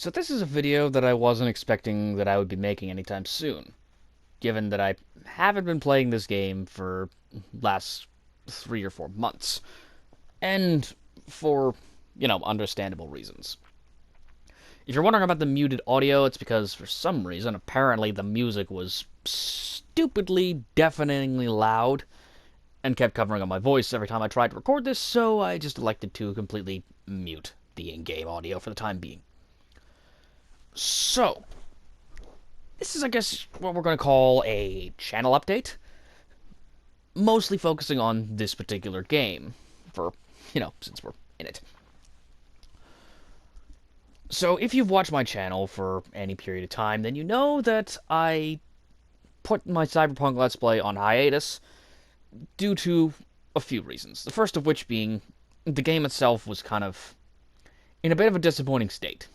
So this is a video that I wasn't expecting that I would be making anytime soon, given that I haven't been playing this game for last 3 or 4 months, and for, understandable reasons. If you're wondering about the muted audio, it's because for some reason, apparently the music was stupidly, deafeningly loud and kept covering up my voice every time I tried to record this, so I just elected to completely mute the in-game audio for the time being. So, this is, I guess, what we're going to call a channel update. Mostly focusing on this particular game, for, since we're in it. So, if you've watched my channel for any period of time, then you know that I put my Cyberpunk Let's Play on hiatus due to a few reasons. The first of which being the game itself was kind of in a bit of a disappointing state.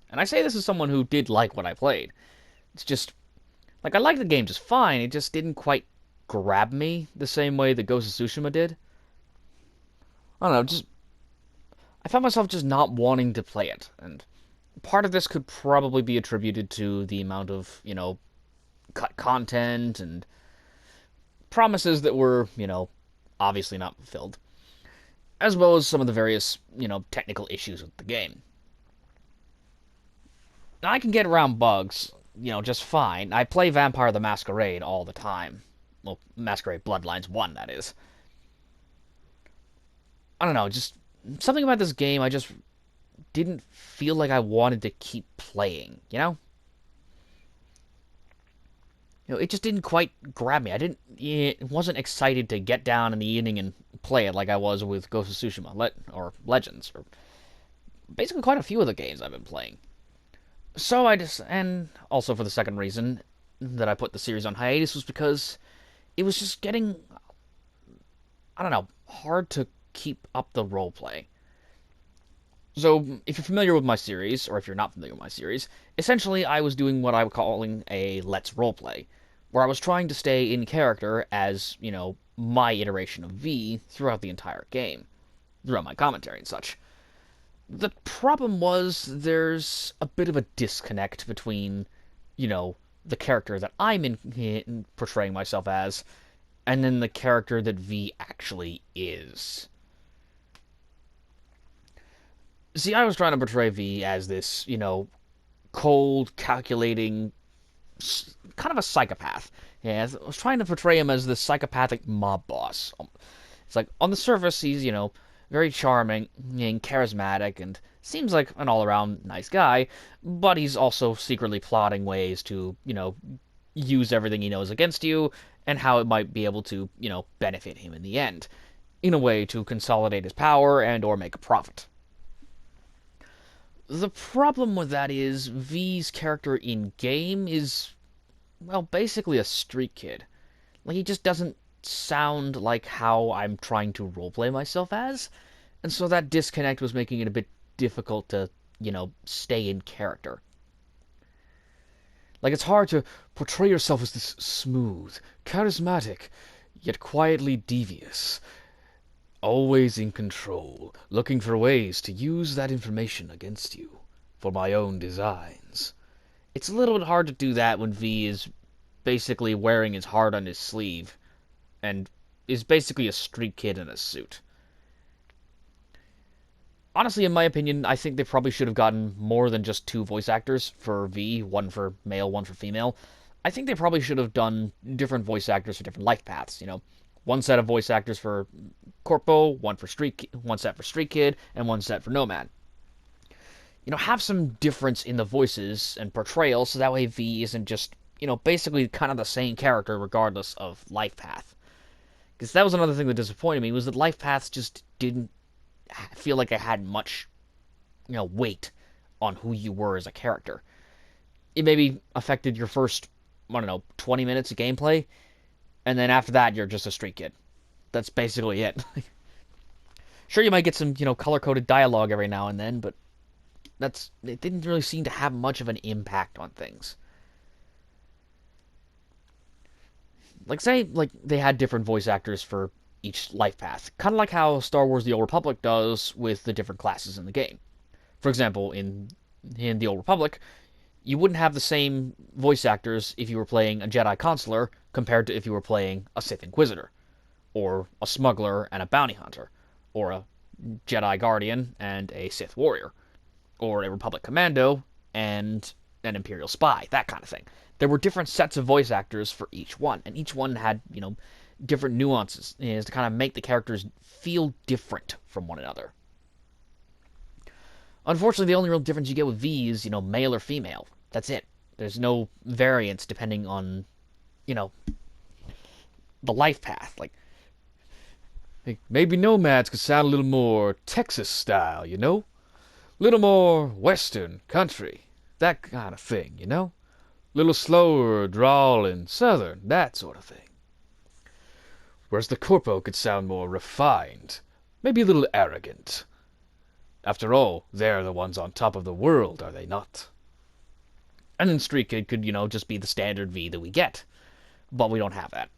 And I say this as someone who did like what I played. It's just, I liked the game just fine, it just didn't quite grab me the same way that Ghost of Tsushima did. I don't know, I found myself just not wanting to play it, and part of this could probably be attributed to the amount of, cut content and promises that were, obviously not fulfilled, as well as some of the various, technical issues with the game. Now, I can get around bugs, just fine. I play Vampire the Masquerade all the time. Well, Masquerade Bloodlines 1, that is. I don't know, just something about this game I just didn't feel like I wanted to keep playing, it just didn't quite grab me. It wasn't excited to get down in the evening and play it like I was with Ghost of Tsushima, or Legends, or basically quite a few of the games I've been playing. So and also for the second reason that I put the series on hiatus was because it was just getting, I don't know, hard to keep up the roleplay. So, if you're familiar with my series, or if you're not familiar with my series, essentially I was doing what I was calling a Let's Roleplay, where I was trying to stay in character as, my iteration of V throughout the entire game, throughout my commentary and such. The problem was there's a bit of a disconnect between, the character that I'm in portraying myself as, and then the character that V actually is. See, I was trying to portray V as this, cold, calculating, kind of a psychopath. Yeah, I was trying to portray him as this psychopathic mob boss. It's like, on the surface, he's, very charming and charismatic and seems like an all-around nice guy, but he's also secretly plotting ways to, use everything he knows against you and how it might be able to, benefit him in the end, in a way to consolidate his power and or make a profit. The problem with that is V's character in-game is, well, basically a street kid. He just doesn't sound like how I'm trying to roleplay myself as, and so that disconnect was making it a bit difficult to, stay in character. It's hard to portray yourself as this smooth, charismatic, yet quietly devious, always in control, looking for ways to use that information against you for my own designs. It's a little bit hard to do that when V is basically wearing his heart on his sleeve and is basically a street kid in a suit. Honestly, in my opinion, I think they probably should have gotten more than just 2 voice actors for V, one for male, one for female. I think they probably should have done different voice actors for different life paths, one set of voice actors for Corpo, one set for Street Kid, and one set for Nomad. Have some difference in the voices and portrayal, so that way V isn't just, basically kind of the same character regardless of life path. Because that was another thing that disappointed me, was that life paths just didn't feel like it had much, weight on who you were as a character. It maybe affected your first, 20 minutes of gameplay, and then after that, you're just a street kid. That's basically it. Sure, you might get some, color-coded dialogue every now and then, but it didn't really seem to have much of an impact on things. Say, they had different voice actors for each life path. Kind of like how Star Wars The Old Republic does with the different classes in the game. For example, in in the Old Republic, you wouldn't have the same voice actors if you were playing a Jedi Consular compared to if you were playing a Sith Inquisitor, or a Smuggler and a Bounty Hunter, or a Jedi Guardian and a Sith Warrior, or a Republic Commando and an Imperial Spy, that kind of thing. There were different sets of voice actors for each one, and each one had, different nuances to kind of make the characters feel different from one another. Unfortunately, the only real difference you get with V is, male or female. That's it. There's no variance depending on, you know, the life path. Like, maybe nomads could sound a little more Texas style, A little more western, country, that kind of thing, A little slower, drawling, southern, that sort of thing. Whereas the corpo could sound more refined, maybe a little arrogant. After all, they're the ones on top of the world, are they not? And then Street Kid could, just be the standard V that we get. But we don't have that.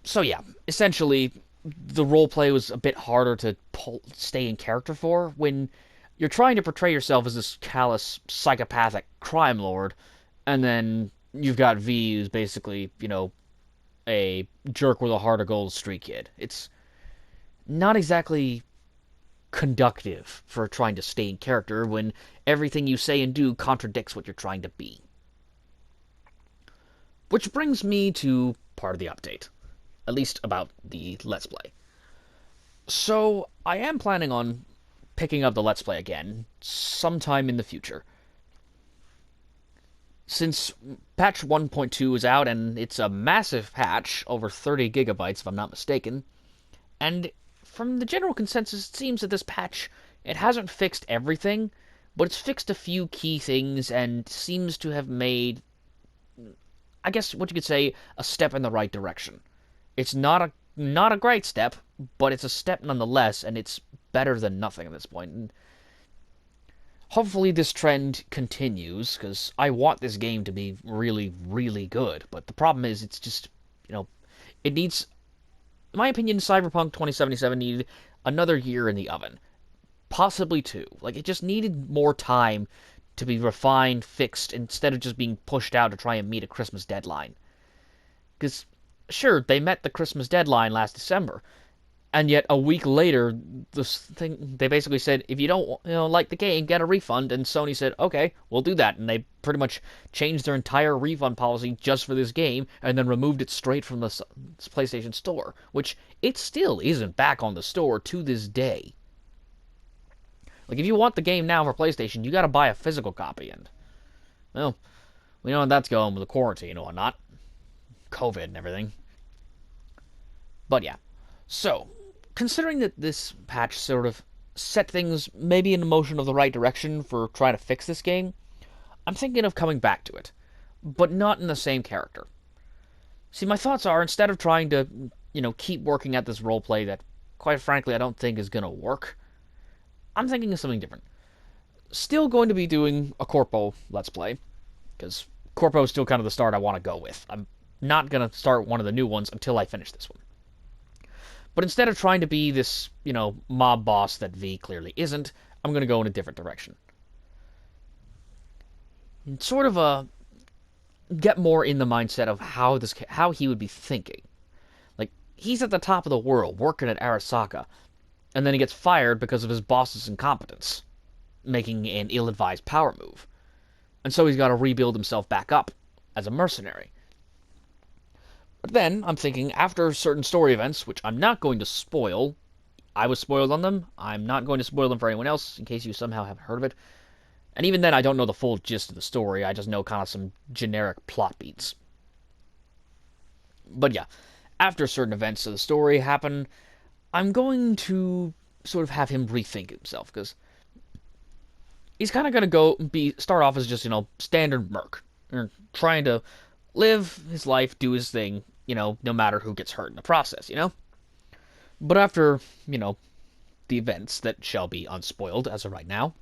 So yeah, essentially, the roleplay was a bit harder to stay in character for when you're trying to portray yourself as this callous, psychopathic crime lord, and then you've got V who's basically, a jerk with a heart of gold street kid. It's not exactly conductive for trying to stay in character when everything you say and do contradicts what you're trying to be. Which brings me to part of the update. At least about the Let's Play. So, I am planning on picking up the Let's Play again sometime in the future. Since patch 1.2 is out, and it's a massive patch, over 30 gigabytes if I'm not mistaken, and from the general consensus, it seems that this patch, it hasn't fixed everything, but it's fixed a few key things and seems to have made, I guess what you could say, a step in the right direction. It's not a great step, but it's a step nonetheless, and it's better than nothing at this point. And hopefully this trend continues, because I want this game to be really, really good. But the problem is, it's just, it needs, in my opinion, Cyberpunk 2077 needed another year in the oven. Possibly two. Like, it just needed more time to be refined, fixed, instead of just being pushed out to try and meet a Christmas deadline. Because, sure, they met the Christmas deadline last December, and yet a week later, they basically said, if you don't, like the game, get a refund. And Sony said, okay, we'll do that. And they pretty much changed their entire refund policy just for this game, and then removed it straight from the PlayStation Store, which it still isn't back on the store to this day. Like, if you want the game now for PlayStation, you gotta buy a physical copy, and, well, we know how that's going with the quarantine and whatnot. COVID and everything. But yeah. So, considering that this patch sort of set things maybe in the motion of the right direction for trying to fix this game, I'm thinking of coming back to it, but not in the same character. See, my thoughts are, instead of trying to, keep working at this roleplay that, quite frankly, I don't think is gonna work, I'm thinking of something different. Still going to be doing a Corpo Let's Play, because Corpo is still kind of the start I want to go with. I'm not going to start one of the new ones until I finish this one. But instead of trying to be this, mob boss that V clearly isn't, I'm going to go in a different direction. And sort of get more in the mindset of how he would be thinking. Like, he's at the top of the world, working at Arasaka, and then he gets fired because of his boss's incompetence, making an ill-advised power move. And so he's got to rebuild himself back up as a mercenary. But then, I'm thinking, after certain story events, which I'm not going to spoil, I was spoiled on them, I'm not going to spoil them for anyone else, in case you somehow haven't heard of it. And even then, I don't know the full gist of the story, I just know kind of some generic plot beats. But yeah, after certain events of the story happen, I'm going to sort of have him rethink himself, because he's kind of going to start off as just, standard merc, trying to live his life, do his thing, no matter who gets hurt in the process, But after, the events that shall be unspoiled as of right now,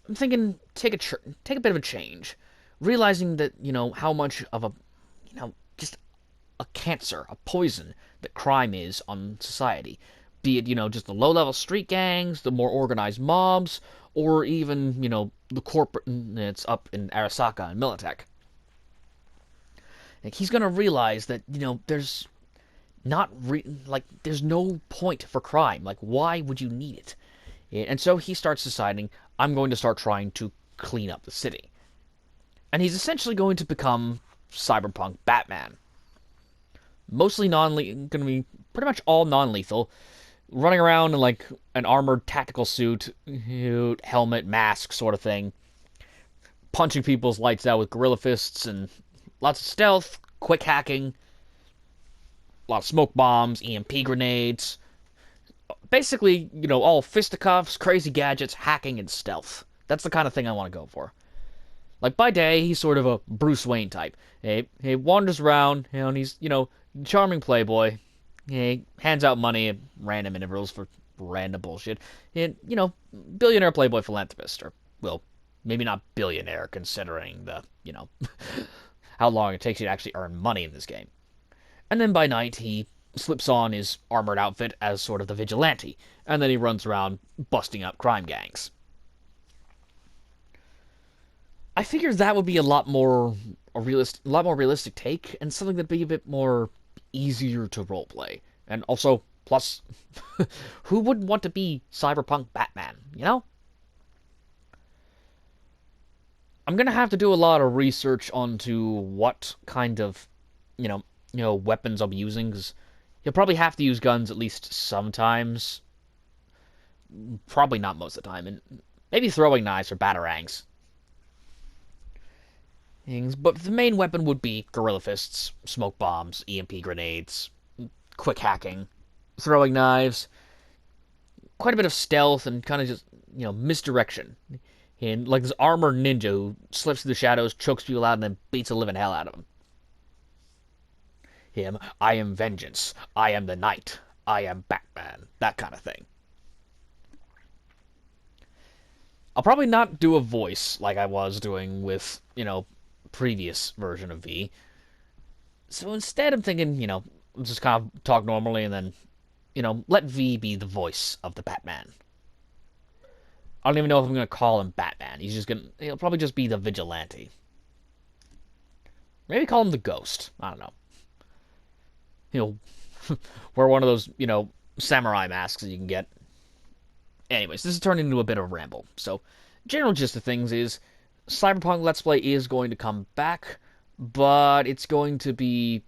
I'm thinking take a bit of a change, realizing that, how much of a, just a cancer, a poison that crime is on society, Be it, just the low-level street gangs, the more organized mobs, or even, the corporate that's up in Arasaka and Militech. Like, he's gonna realize that, there's there's no point for crime. Like, why would you need it? And so he starts deciding, I'm going to start trying to clean up the city. And he's essentially going to become Cyberpunk Batman. Mostly gonna be pretty much all non-lethal, running around in like an armored tactical suit, helmet, mask sort of thing, punching people's lights out with gorilla fists and lots of stealth, quick hacking, a lot of smoke bombs, EMP grenades. Basically, all fisticuffs, crazy gadgets, hacking, and stealth. That's the kind of thing I want to go for. Like, by day, he's sort of a Bruce Wayne type. He wanders around, and he's, charming playboy. He hands out money at random intervals for random bullshit. And, billionaire playboy philanthropist. Or, well, maybe not billionaire, considering the, how long it takes you to actually earn money in this game. And then by night, he slips on his armored outfit as sort of the vigilante. And then he runs around busting up crime gangs. I figured that would be a lot more realistic take, and something that'd be a bit more easier to roleplay. And also, plus, who wouldn't want to be Cyberpunk Batman, I'm gonna have to do a lot of research onto what kind of, weapons I'll be using, because you'll probably have to use guns at least sometimes. Probably not most of the time, and maybe throwing knives or batarangs. But the main weapon would be gorilla fists, smoke bombs, EMP grenades, quick hacking, throwing knives, quite a bit of stealth, and kind of just, misdirection. And like this armored ninja who slips through the shadows, chokes people out, and then beats the living hell out of them. I am vengeance. I am the night. I am Batman. That kind of thing. I'll probably not do a voice like I was doing with, previous version of V. So instead I'm thinking, just kind of talk normally and then, let V be the voice of the Batman. I don't even know if I'm going to call him Batman. He'll probably just be the vigilante. Maybe call him the Ghost. I don't know. Wear one of those, samurai masks that you can get. Anyways, this is turning into a bit of a ramble. So, general gist of things is, Cyberpunk Let's Play is going to come back, but it's going to be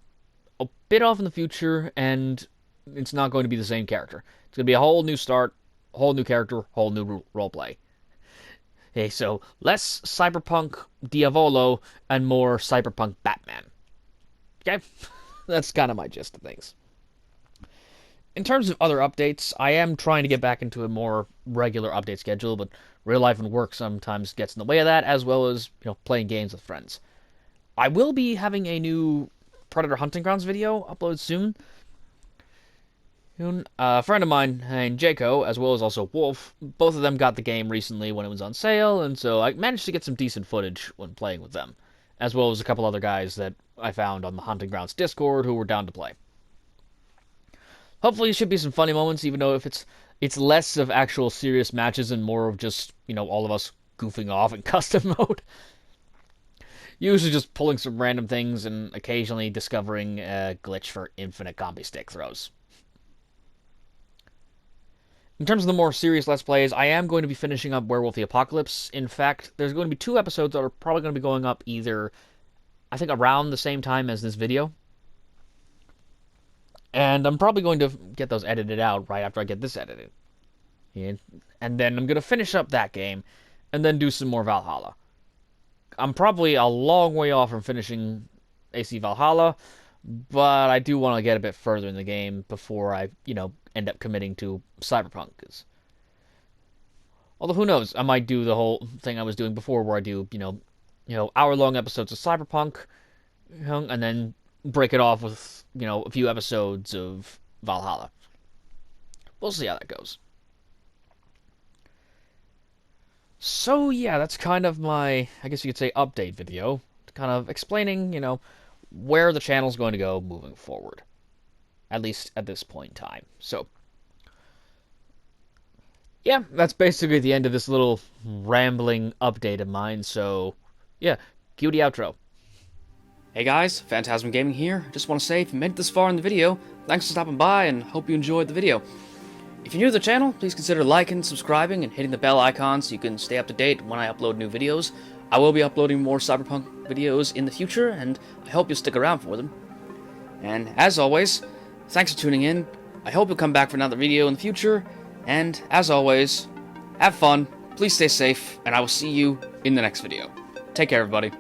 a bit off in the future, and it's not going to be the same character. It's going to be a whole new start, whole new character, whole new roleplay. Okay, so less Cyberpunk Diavolo and more Cyberpunk Batman. Okay? That's kind of my gist of things. In terms of other updates, I am trying to get back into a more regular update schedule, but real life and work sometimes gets in the way of that, as well as, playing games with friends. I will be having a new Predator Hunting Grounds video uploaded soon. A friend of mine named Jaco, as well as also Wolf, both of them got the game recently when it was on sale, and so I managed to get some decent footage when playing with them, as well as a couple other guys that I found on the Hunting Grounds Discord who were down to play. Hopefully it should be some funny moments, even though if it's less of actual serious matches and more of just, all of us goofing off in custom mode. Usually just pulling some random things and occasionally discovering a glitch for infinite combi stick throws. In terms of the more serious Let's Plays, I am going to be finishing up Werewolf the Apocalypse. In fact, there's going to be 2 episodes that are probably going to be going up either, I think, around the same time as this video. And I'm probably going to get those edited out right after I get this edited. And then I'm going to finish up that game, and then do some more Valhalla. I'm probably a long way off from finishing AC Valhalla, but I do want to get a bit further in the game before I, end up committing to Cyberpunk. Although, who knows, I might do the whole thing I was doing before, where I do, hour-long episodes of Cyberpunk, and then break it off with, a few episodes of Valhalla. We'll see how that goes. So, yeah, that's kind of my, I guess you could say, update video. Kind of explaining, where the channel's going to go moving forward. At least at this point in time. So, Yeah, that's basically the end of this little rambling update of mine. So, yeah, cue the outro. Hey guys, Phantasm Gaming here. Just want to say, if you made it this far in the video, thanks for stopping by and hope you enjoyed the video. If you're new to the channel, please consider liking, subscribing, and hitting the bell icon so you can stay up to date when I upload new videos. I will be uploading more Cyberpunk videos in the future, and I hope you'll stick around for them. And as always, thanks for tuning in. I hope you'll come back for another video in the future, and as always, have fun, please stay safe, and I will see you in the next video. Take care, everybody.